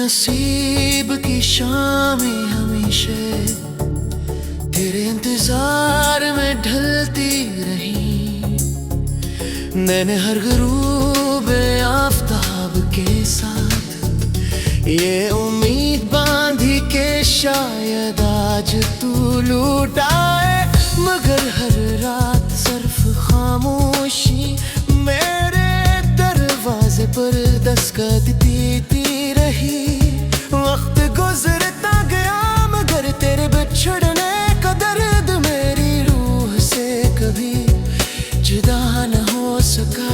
नसीब की शामें हमेशा तेरे इंतजार में ढलती रही। मैंने हर गुरूब आफताब के साथ ये उम्मीद बांधी के शायद आज तू लूट आए, मगर हर रात सिर्फ खामोशी मेरे दरवाजे पर दस्तक देती रही। वक्त गुजरता गया मगर तेरे बिछड़ने का दर्द मेरी रूह से कभी जुदा न हो सका।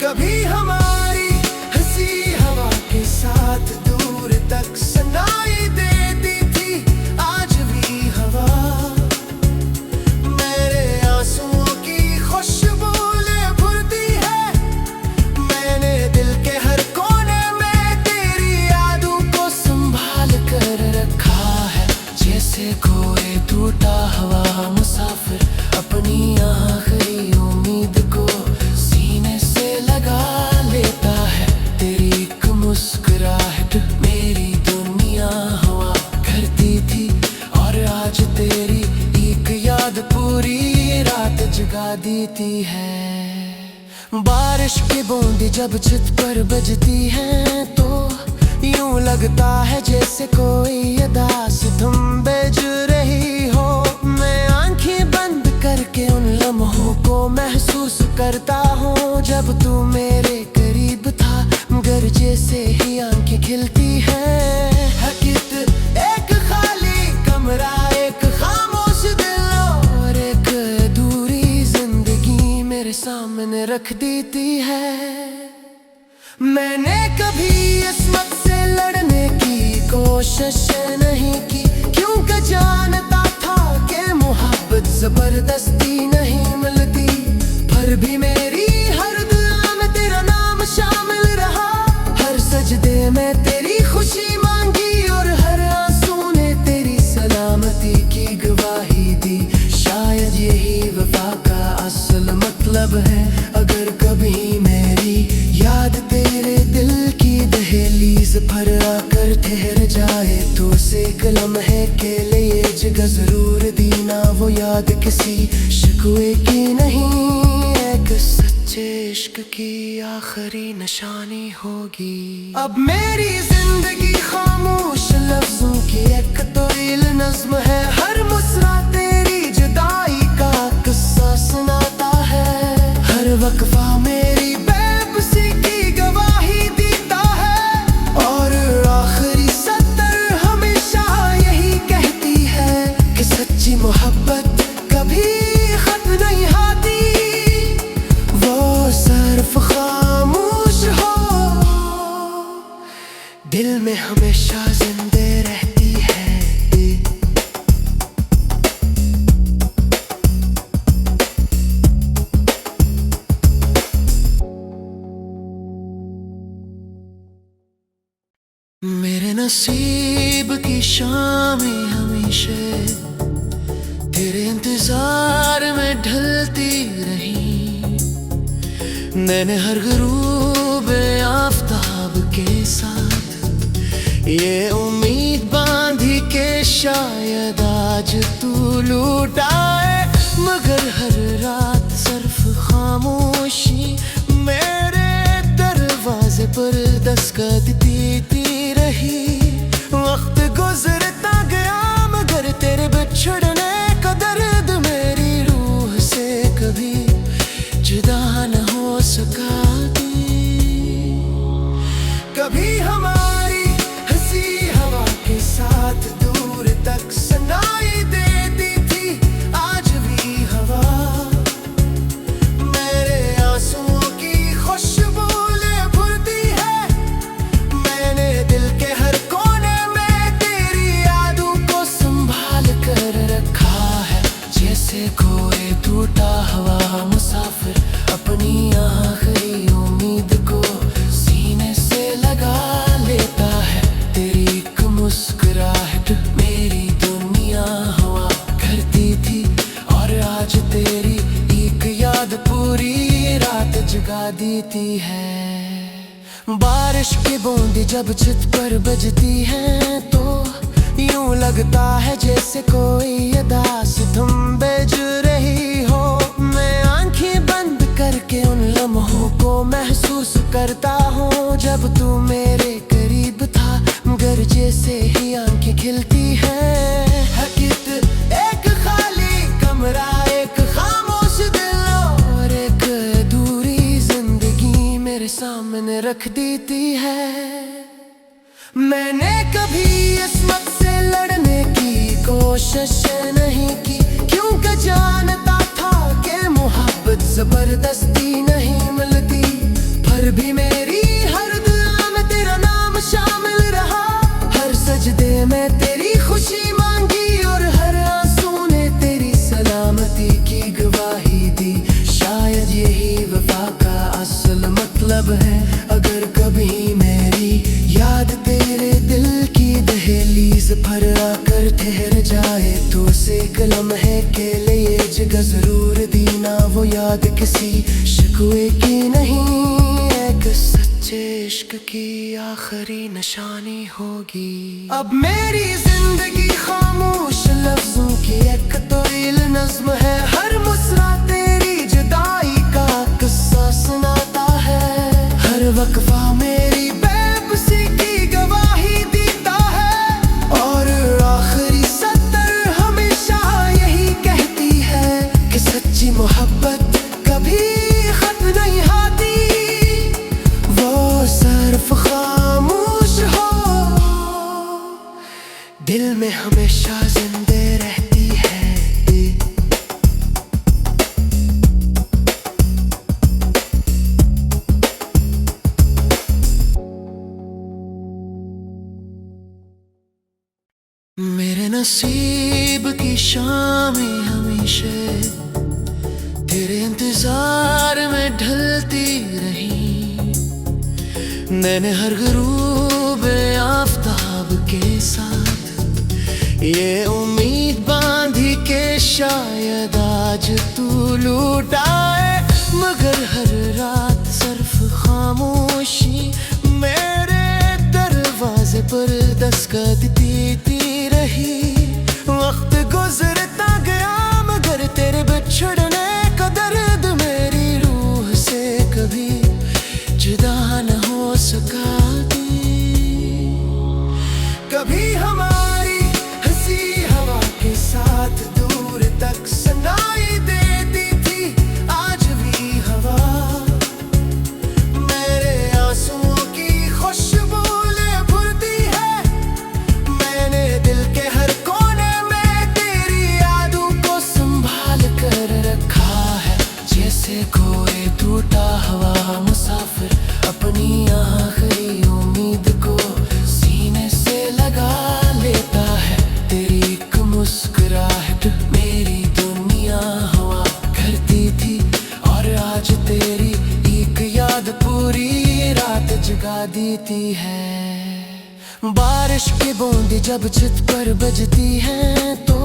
कभी हमारी हंसी हवा के साथ दूर तक सुनाई देती थी, आज भी हवा मेरे आंसुओं की खुशबू ले भरती है। मैंने दिल के हर कोने में तेरी यादों को संभाल कर रखा है, जैसे कोई टूटा हुआ मुसाफिर अपनी आखिरी उम्मीद को सीने से लगा लेता है। तेरी एक मुस्कुराहट मेरी दुनिया हुआ करती थी, और आज तेरी एक याद पूरी रात जगा देती है। बारिश की बूंदें जब छत पर बजती हैं तो यूं लगता है जैसे कोई अदास तुम बज रही हो। मैं आंखें बंद करके उन लम्हों को महसूस करता हूँ जब तू मेरे करीब था, मगर जैसे ही आंखें खिलती हैं हकीकत एक खाली कमरा, एक खामोश दिल और एक अधूरी जिंदगी मेरे सामने रख देती है। मैंने कभी किस्मत से लड़ने की कोशिश नहीं की, क्योंकि जानता था कि मोहब्बत जबरदस्ती नहीं मिलती। पर भी मेरी हर दुआ में तेरा नाम शामिल रहा, हर सजदे में तेरी खुशी मांगी और हर आंसू ने तेरी सलामती की गवाही दी। शायद यही वफा का असल मतलब है। अगर कभी मेरी याद तेरे दिल की दहलीज पर आकर ठहर जाए तो उसे कलम है के लिए जगह जरूर देना। वो याद किसी शिकवे की नहीं, एक सच्चे इश्क की आखिरी निशानी होगी। अब मेरी जिंदगी खामोश लफ्जों की एक तवील नज़्म है, हर मुस्कुरा तेरी जुदाई का किस्सा सुनाता है। हर वक्फा मेरी बेबसी की गवाही देता है, और आखिरी सतर हमेशा यही कहती है कि सच्ची मोहब्बत कभी खत्म नहीं होती, वो सिर्फ खामोश हो दिल में हमेशा जिंदे रहती है। मेरे नसीब की शामें हमेशा तेरे इंतजार में ढलती रही। मैंने हर गुरूब आफताब के साथ ये उम्मीद बांधी के शायद आज तू लूट आए, मगर हर रात सिर्फ खामोशी मेरे दरवाजे पर दस्तक देती रही। वक्त गुजरता गया मगर तेरे बिछड़ने का दर्द मेरी रूह से कभी जुदा न हो सका। कभी हमारी हंसी हवा के साथ दूर तक सुनाई देती थी, आज भी हवा मेरे आंसुओं की खुशबू ले भरती है। मैंने दिल के हर कोने में तेरी यादों को संभाल कर रखा है, जैसे कोई टूटा हुआ मुसाफिर अपनी आखिरी उम्मीद को सीने से लगा ले। बारिश की बूंदी जब छत पर बजती है तो यूं लगता है जैसे कोई अदास धुन बज रही हो। मैं आंखें बंद करके उन लम्हों को महसूस करता हूँ जब तू मेरे करीब था, मगर जैसे ही आंखें खिलती है हकीकत एक खाली कमरा, एक खामोश दिल और एक अधूरी जिंदगी मेरे सामने रख देती है। मैंने कभी इस वक्त से लड़ने की कोशिश नहीं की, क्योंकि जानता था कि मोहब्बत जबरदस्ती नहीं मिलती। पर भी मेरी हर दुआ में तेरा नाम शामिल रहा, हर सजदे में तेरी खुशी मांगी और हर आंसू ने तेरी सलामती की गवाही दी। शायद यही वफा का असल मतलब है। अगर कभी मेरी याद तेरे दिल की दहलीज पर आकर ठहर जाए तो उसे लम्हे के लिए जगह जरूर देना। वो याद किसी शिकवे की नहीं, एक सच्चे इश्क की आखिरी निशानी होगी। अब मेरी जिंदगी खामोश लफ्जों की एक तवील नज़्म है। हर मुस्कुरा तेरी जुदाई का किस्सा सुनाता है, हर वक्फा मेरी बेबसी की गवाही देता है और आखिरी सतर हमेशा यही कहती है कि सच्ची मोहब्बत कभी खत्म नहीं होती, वो सिर्फ खामोश हो दिल में हमेशा जिंदे रहती है। मेरे नसीब की शामें हमेशा तेरे इंतजार में ढलती रही। मैंने हर गुरूब आफताब के साथ ये उम्मीद बांधी के शायद आज तू लौट आए, मगर हर रात सिर्फ खामोशी मेरे दरवाजे पर दस्तक देती रही। वक्त गुजरता गया मगर तेरे बिछड़ने का दर्द मेरी रूह से कभी जुदा न हो सका। कभी हमारी हंसी हवा के साथ दूर तक सुनाई देती थी, आज भी हवा मेरे आंसुओं की खुशबू ले भरती है। मैंने दिल के हर कोने में तेरी यादों को संभाल कर रखा है, जैसे कोई टूटा हुआ मुसाफिर अपनी आखिरी उम्मीद को सीने से लगा लेता है। तेरी एक मुस्कुराहट मेरी दुनिया हुआ करती थी और आज तेरी एक याद पूरी रात जगा देती है। बारिश की बूंदी जब छत पर बजती है तो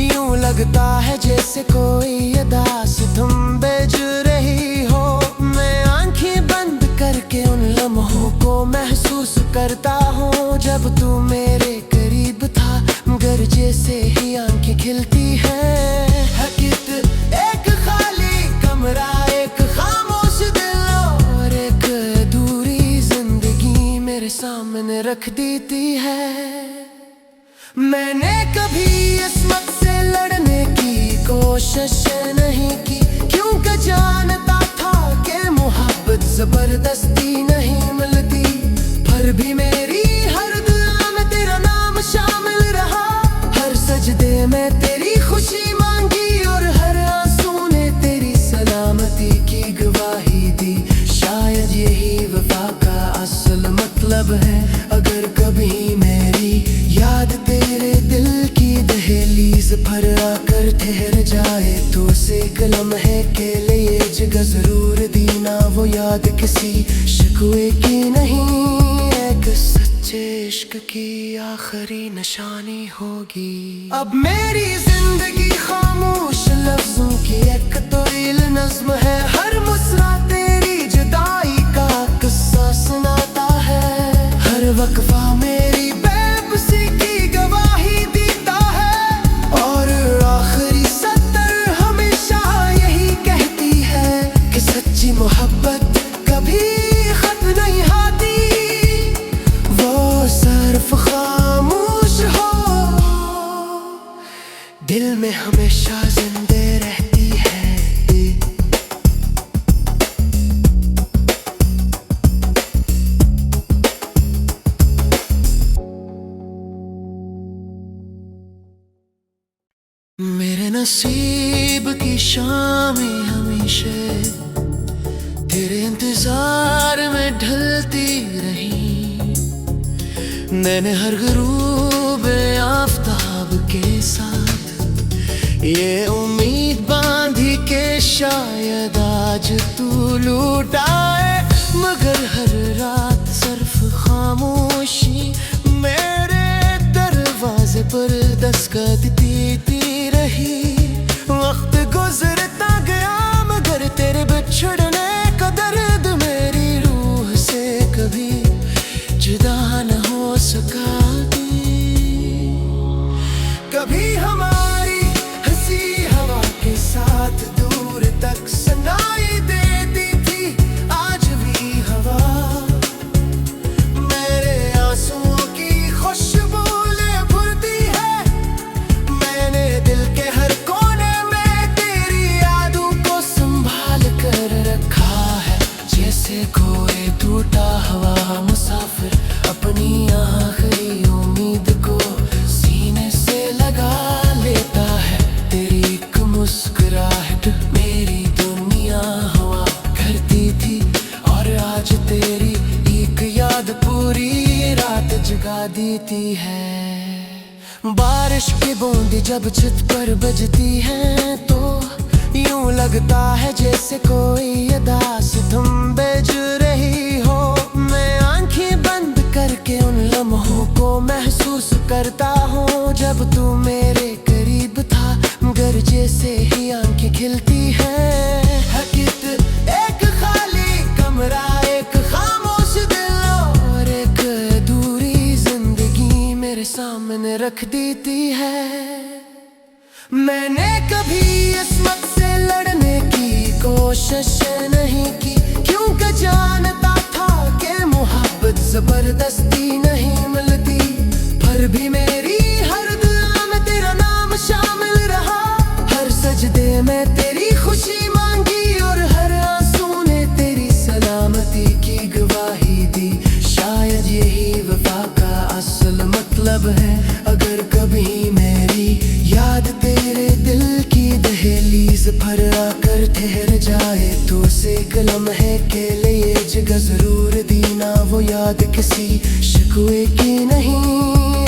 यूं लगता है जैसे कोई अदास धुन बज रही हो। मैं आंखें बंद करके उन लम्हों को महसूस करता हूँ जब तू मेरे करीब था, मगर जैसे ही आंखें खिलती है हकीकत एक खाली कमरा, एक खामोश दिल और एक अधूरी जिंदगी मेरे सामने रख देती है। मैंने कभी इस वक्त से लड़ने की कोशिश नहीं की, क्योंकि जानता था कि मोहब्बत जबरदस्ती नहीं मिलती। पर भी मेरी हर दुआ में तेरा नाम शामिल रहा, हर सजदे में तेरी खुशी मांगी और हर आंसू ने तेरी सलामती की गवाही दी। शायद यही वफा का असल मतलब है। अगर कभी मेरी याद तेरे दिल की दहलीज पर आकर ठहर जाए तो उसे लम्हे के लिए जगह जरूर देना। वो याद किसी शिकवे की नहीं, एक सच्चे इश्क की आखिरी निशानी होगी। अब मेरी जिंदगी खामोश लफ्जों की एक तवील नज़्म है। हर मुस्कुरा तेरी जुदाई का किस्सा सुनाता है। हर वक्फा मेरी बेबसी की गवाही देता है और आखिरी सतर हमेशा यही कहती है कि सच्ची मोहब्बत कभी खत्म नहीं आती, वो सिर्फ खामोश हो दिल में हमेशा जिंदे रहती है। मेरे नसीब की शामें हमेशा तेरे इंतजार में ढलती रही। मैंने हर गुरूब आफताब के साथ ये उम्मीद बांधी के शायद आज तू लौट आए, मगर हर रात सिर्फ खामोशी मेरे दरवाजे पर दस्तक देती रही। वक्त गुजरता गया मगर तेरे बिछड़ने का दर्द मेरी रूह से कभी जुदा न हो सका। कभी हमारी हंसी हवा के साथ दूर तक सुनाई देती थी, आज भी हवा मेरे आंसुओं की खुशबू ले भरती है। मैंने दिल के हर कोने में तेरी यादों को संभाल कर रखा है, जैसे कोई टूटा हुआ मुसाफिर अपनी आखिरी उम्मीद को सीने से लगा लेता है। तेरी एक मुस्कुराहट मेरी दुनिया हुआ करती थी और आज तेरी एक याद पूरी रात जगा देती है। बारिश की बूंदें जब छत पर बजती हैं तो यूं लगता है जैसे कोई अदा सितम बज रही हो। मैं आंखें बंद करके उन लम्हों को महसूस करता हूँ जब तू मेरे करीब था, मगर जैसे ही आंखें खिलती हैं हकीकत एक खाली कमरा, एक खामोश दिल और एक अधूरी जिंदगी मेरे सामने रख देती है। मैंने कभी किस्मत से लड़ने की कोशिश नहीं की, क्योंकि जानता था कि मोहब्बत जबरदस्ती नहीं मिलती। पर भी मेरी हर दुआ में तेरा नाम शामिल रहा, हर सजदे में तेरी खुशी मांगी और हर आंसू ने तेरी सलामती की गवाही दी। शायद यही वफा का असल मतलब है। अगर कभी मेरी याद तेरे दिल की दहलीज पर आकर ठहर जाए तो उसे लम्हे के लिए जगह जरूर देना। वो याद किसी शिकवे की नहीं,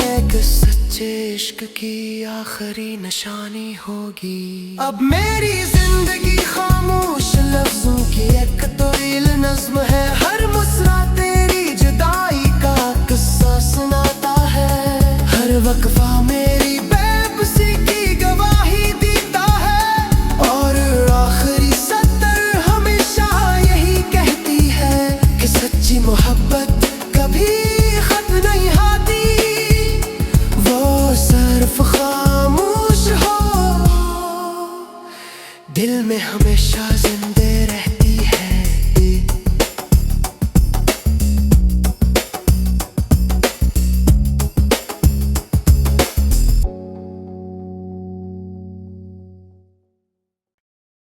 एक सच्चे इश्क की आखिरी निशानी होगी। अब मेरी जिंदगी खामोश लफ्जों की एक तवील नज़्म है। हर मुस्कुरा तेरी जुदाई का किस्सा सुनाता है। हर वक्फा मेरी बेबसी की गवाही देता है और आखिरी सतर हमेशा यही कहती है कि सच्ची मोहब्बत कभी खत्म नहीं आती, वो सिर्फ खामोश हो दिल में हमेशा जिंदे रहती है।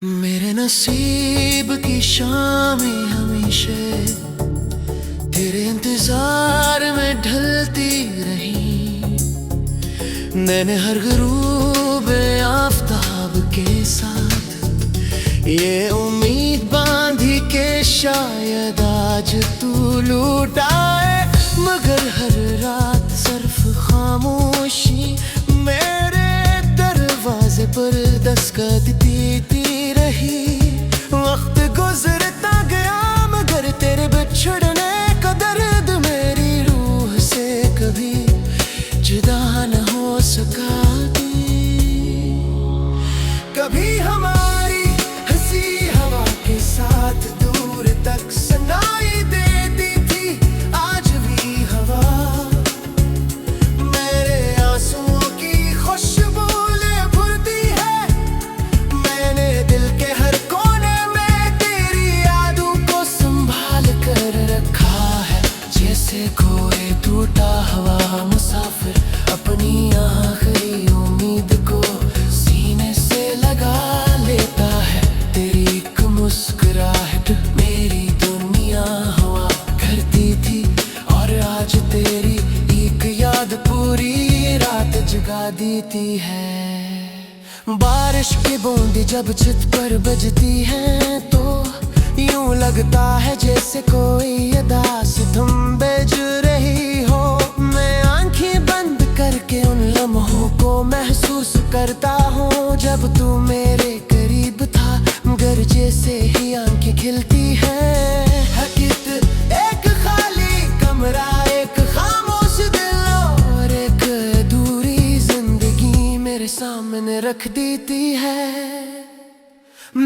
मेरे नसीब की शामें हमेशा तेरे इंतजार में ढलती रही। मैंने हर गुरूब आफताब के साथ ये उम्मीद बांधी के शायद आज तू लौट आए, मगर हर रात सिर्फ खामोशी मेरे दरवाजे पर दस्तक देती रही। वक्त गुजरता गया मगर तेरे बिछड़ने का दर्द मेरी रूह से कभी जुदा न हो सका। कभी हमारी हंसी हवा के साथ दूर तक सुनाई दे जैसे कोई टूटा हुआ मुसाफिर अपनी आखिरी उम्मीद को सीने से लगा लेता है। तेरी एक मुस्कुराहट मेरी दुनिया हुआ करती थी, और आज तेरी एक याद पूरी रात जगा देती है। बारिश की बूंदी जब छत पर बजती है तो यूं लगता है जैसे कोई अदास धुन बज रही हो। मैं आंखें बंद करके उन लम्हों को महसूस करता हूँ जब तू मेरे करीब था, मगर जैसे ही आंखें खिलती हैं हकीकत एक खाली कमरा, एक खामोश दिल और एक अधूरी जिंदगी मेरे सामने रख देती है।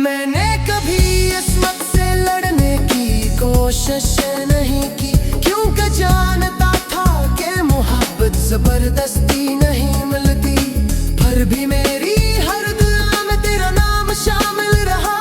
मैंने कभी किस्मत से लड़ने की कोशिश नहीं की, क्योंकि जानता था कि मोहब्बत जबरदस्ती नहीं मिलती। पर भी मेरी हर दुआ में तेरा नाम शामिल रहा,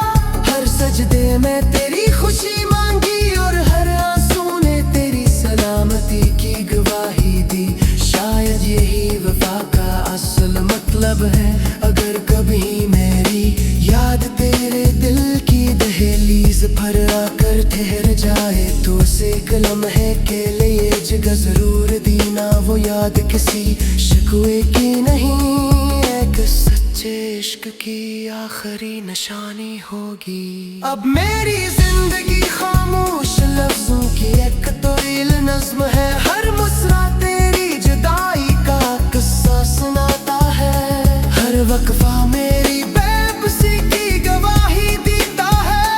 हर सजदे में तेरी खुशी मांगी और हर आंसू ने तेरी सलामती की गवाही दी। शायद यही वफा का असल मतलब है। अगर कभी मेरी याद तेरे दिल की दहलीज पर आकर ठहर जाए तो उसे कलम है के लिए जगह जरूर देना। वो याद किसी शिकवे की नहीं, एक सच्चे इश्क की आखिरी निशानी होगी। अब मेरी जिंदगी खामोश लफ्जों की एक तवील नज़्म है। हर मुस्कुरा तेरी जुदाई का किस्सा सुनाता है, हर वक्फा मेरी बेबसी की गवाही देता है,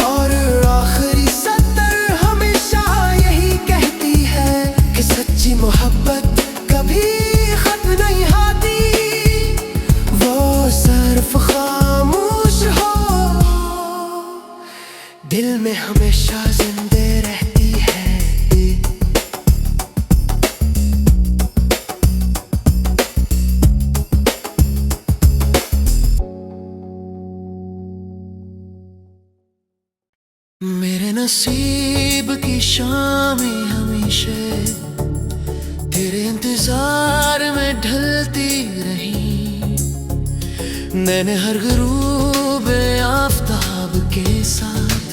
और आखिरी सतर हमेशा यही कहती है कि सच्ची मोहब्बत कभी खत्म नहीं होती, वो सिर्फ खामोश हो दिल में हमेशा जिंदे रहती है। मेरे नसीब की शामें हमेशा तेरे इंतजार में ढलती रही। मैंने हर गुरूब आफताब के साथ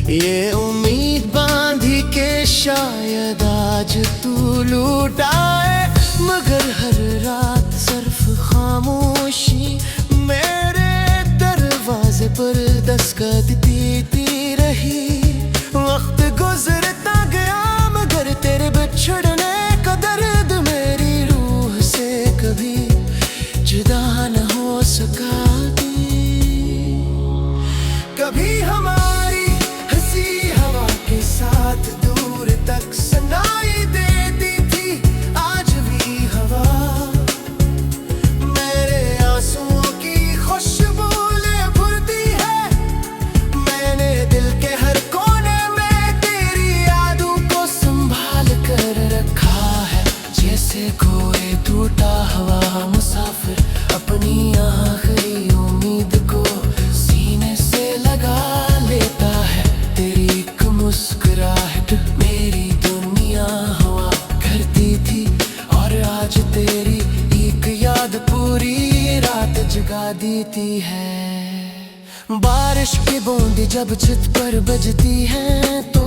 ये उम्मीद बांधी के शायद आज तू लौट आए, मगर हर रात सिर्फ खामोशी मेरे दरवाजे पर दस्तक देती रही। वक्त गुजरता गया मगर तेरे बिछड़ने का दर्द मेरी रूह से कभी जुदा न हो सका। कभी हमारी हंसी हवा के साथ दूर तक सुनाई देती थी, आज भी हवा मेरे आंसुओं की खुशबू ले भरती है। मैंने दिल के हर कोने में तेरी यादों को संभाल कर रखा है, जैसे कोई टूटा हुआ मुसाफिर अपनी आखिरी उम्मीद को सीने से लगा लेता है। तेरी एक मुस्कुराहट मेरी दुनिया हुआ करती थी, और आज तेरी एक याद पूरी रात जगा देती है। बारिश की बूंदी जब छत पर बजती है तो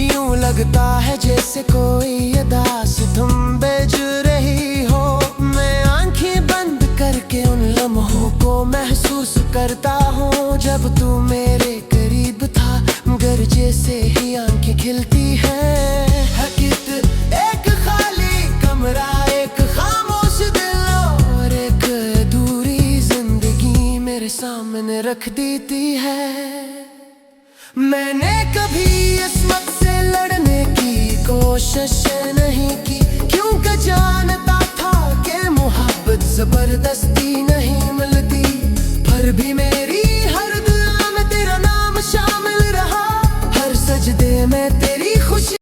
यूं लगता है जैसे कोई अदास धुन बज रही हो। मैं आंखें बंद करके उन लम्हों को महसूस करता हूँ जब तू मेरे करीब था, मगर जैसे ही आंखें खिलती हैं हकीकत एक खाली कमरा, एक खामोश दिल और एक अधूरी जिंदगी मेरे सामने रख देती है। मैंने